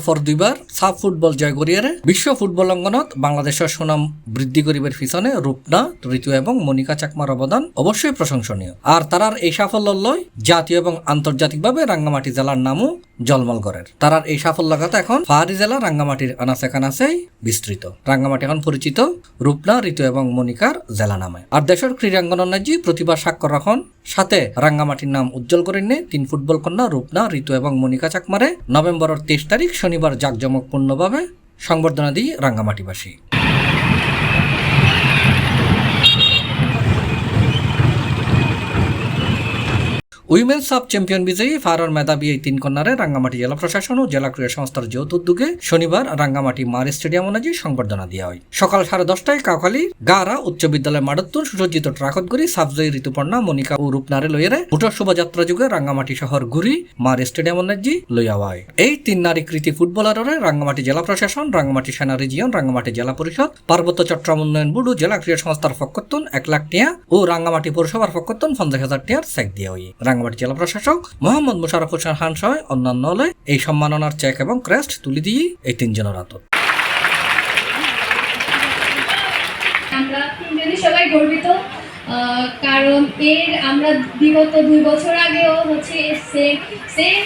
For দুইবার sub football জয় করিয়ারে বিশ্ব football অঙ্গনত বাংলাদেশের সুনাম বৃদ্ধি করিবার পিছনে রূপনা, ঋতু এবং মনিকা চাকমার অবদান অবশ্যই প্রশংসনীয়। আর তারার এই সাফল্য লয় জাতীয় এবং আন্তর্জাতিকভাবে রাঙ্গামাটি জেলার নামও জলমল করের। তারার এই সাফল্য কথা এখন পাহাড়ি জেলা রাঙ্গামাটির আনাচে কানাচেই বিস্তৃত। রাঙ্গামাটি এখন পরিচিত রূপনা, ঋতু এবং মনিকার জেলা নামে। আর দেশের ক্রীড়াঙ্গনের ন্যায্য প্রতিভা স্বাক্ষর রাখন সাথে রাঙ্গামাটির নাম উজ্জ্বল করে নিয়ে 3 ফুটবল কন্যা রূপনা, ঋতু এবং মনিকা চাকমারে নভেম্বরের 23 তারিখ শনিবার জাঁকজমকপূর্ণভাবে সংবর্ধনা দিয়ে রাঙ্গামাটিবাসী। উইমেন্স সাব চ্যাম্পিয়ন বিজয়ী ফারর মেধাবী এই 3 কন্যারে রাঙ্গামাটি জেলা প্রশাসন ও জেলা ক্রীড়া সংস্থার যৌথ উদ্যোগে শনিবার রাঙ্গামাটি মার স্টেডিয়াম অনুযায়ী সংবর্ধনা দেওয়া হয়। সকাল 10:30টায় কাউখালী গারা উচ্চ বিদ্যালয় মাডত্তুন সুসজ্জিত ট্রাকতগুড়ি সাবজয়ী ঋতুপর্ণা, মনিকা ও রূপনারে লইয়ারে ভোটার শোভাযাত্রা যুগে রাঙ্গামাটি শহর ঘুরি মার স্টেডিয়াম অনুযায়ী লইয়া হয়। এই 3 নারী কৃতি ফুটবলারের রাঙ্গামাটি জেলা প্রশাসন, রাঙ্গামাটি সেনা রিজিয়ন, রাঙ্গামাটি জেলা পরিষদ, পার্বত্য চট্টগ্রাম উন্নয়ন বোর্ড ও জেলা ক্রীড়া সংস্থার পক্ষতুন 1 লাখ টাকা ও রাঙ্গামাটি পৌরসভার পক্ষতুন 50,000 টাকার চেক দেওয়া হয়। রাঙ্গামাটি জেলা প্রশাসক মোহাম্মদ মোশাররফ হোসেন খান সহ অন্যান্য এই সম্মাননার চেক এবং ক্রেস্ট তুলে দিয়ে এই 3 জনের হাতত। আমরা 3 জনই সবাই গর্বিত, কারণ আমরা বিগত 2 বছর আগেও হচ্ছে সেম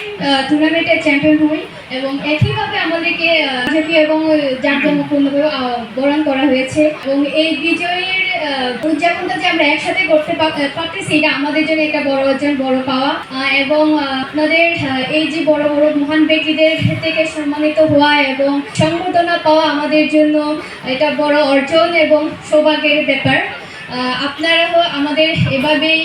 টুর্নামেন্টের চ্যাম্পিয়ন হই এবং একইভাবে আমাদেরকে জাতীয় এবং জাঁকজমকপূর্ণভাবে বরণ করা হয়েছে এবং এই বিজয়ের উদযাপনটা যে আমরা একসাথে করতে পারতেছি এটা আমাদের জন্য একটা বড় অর্জন, বড় পাওয়া এবং আপনাদের এই যে বড় বড় মহান ব্যক্তিদের থেকে সম্মানিত হওয়া এবং সংবর্ধনা পাওয়া আমাদের জন্য এটা বড় অর্জন এবং সৌভাগ্যের ব্যাপার। আপনারাও আমাদের এভাবেই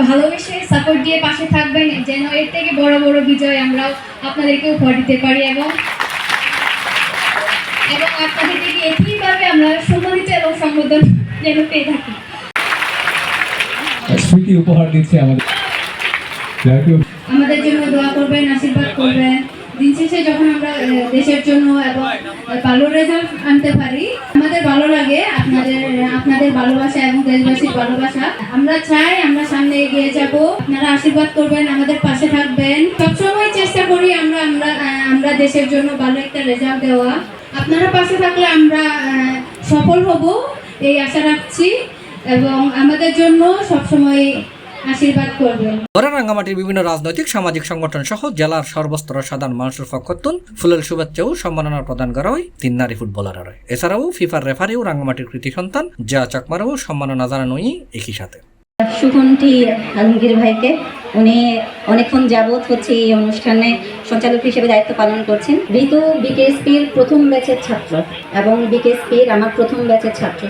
ভালোবেসে সাপোর্ট দিয়ে পাশে থাকবেন যেন এর থেকে বড় বড় বিজয় আমরাও আপনাদেরকে উপহার দিতে পারি এবং আপনাদের থেকে একইভাবে আমরা সম্মানিত এবং সম্বোধন যেন পেয়ে থাকি। স্মৃতি উপহার দিচ্ছে আমাদের জন্য দোয়া করবেন, আশীর্বাদ করবেন। দিন শেষে যখন আমরা দেশের জন্য এবং ভালো রেজাল্ট আনতে পারি আমাদের ভালো লাগে। আপনাদের ভালোবাসা এবং দেশবাসীর ভালোবাসা আমরা চাই আমরা সামনে এগিয়ে যাব। আপনারা আশীর্বাদ করবেন, আমাদের পাশে থাকবেন। সবসময় চেষ্টা করি আমরা দেশের জন্য ভালো একটা রেজাল্ট দেওয়া। আপনারা পাশে থাকলে আমরা সফল হব এই আশা রাখছি এবং আমাদের জন্য সবসময় আশীর্বাদ করবেন। রাঙ্গামাটির বিভিন্ন রাজনৈতিক সামাজিক সংগঠন সহ জেলার সর্বস্তরের সাধারণ মানুষের পক্ষতুন ফুলেল শুভেচ্ছা ও সম্মাননা প্রদান করা হয় 3 নারী ফুটবলারের। এছাড়াও ফিফার রেফারি ও রাঙ্গামাটির কৃতি সন্তান জয়া চাকমারও সম্মাননা জানানো একই সাথে। সুকণ্ঠী আলমগীর ভাইকে, উনি অনেকক্ষণ যাবৎ হচ্ছে এই অনুষ্ঠানে সঞ্চালক হিসেবে দায়িত্ব পালন করছেন। ঋতু বিকেএসপির প্রথম ব্যাচের ছাত্র এবং বিকেএসপির আমার প্রথম ব্যাচের ছাত্র।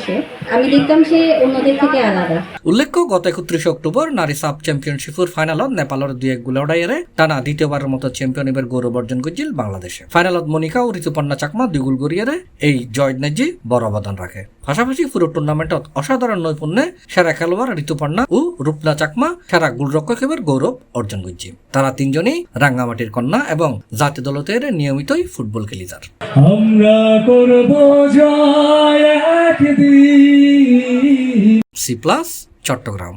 আমি দেখতাম সে অন্যদের থেকে আলাদা। উল্লেখ্য গত 31 অক্টোবর নারী সাব চ্যাম্পিয়নশিপের ফাইনালত নেপালের 2-1 গোলে উড়াইয়ারে টানা দ্বিতীয়বারের মতো চ্যাম্পিয়নশিপের গৌরব অর্জন করেছিল বাংলাদেশে। ফাইনালত মনিকা ও ঋতুপর্ণা চাকমা 2 গোল করিয়ারে এই জয় ন্যায্য বড় অবদান রাখে। পাশাপাশি পুরো টুর্নামেন্টত অসাধারণ নৈপুণ্যে সেরা খেলোয়াড় ঋতুপর্ণা ও রূপনা চাকমা সেরা গোলরক্ষকের গৌরব অর্জন করেছে। তারা 3 জনই রাঙ্গামাটির কন্যা এবং জাতীয় দলতের নিয়মিতই ফুটবল খেলি যার। আমরা করব জয় একদিন। C+ চট্টগ্রাম।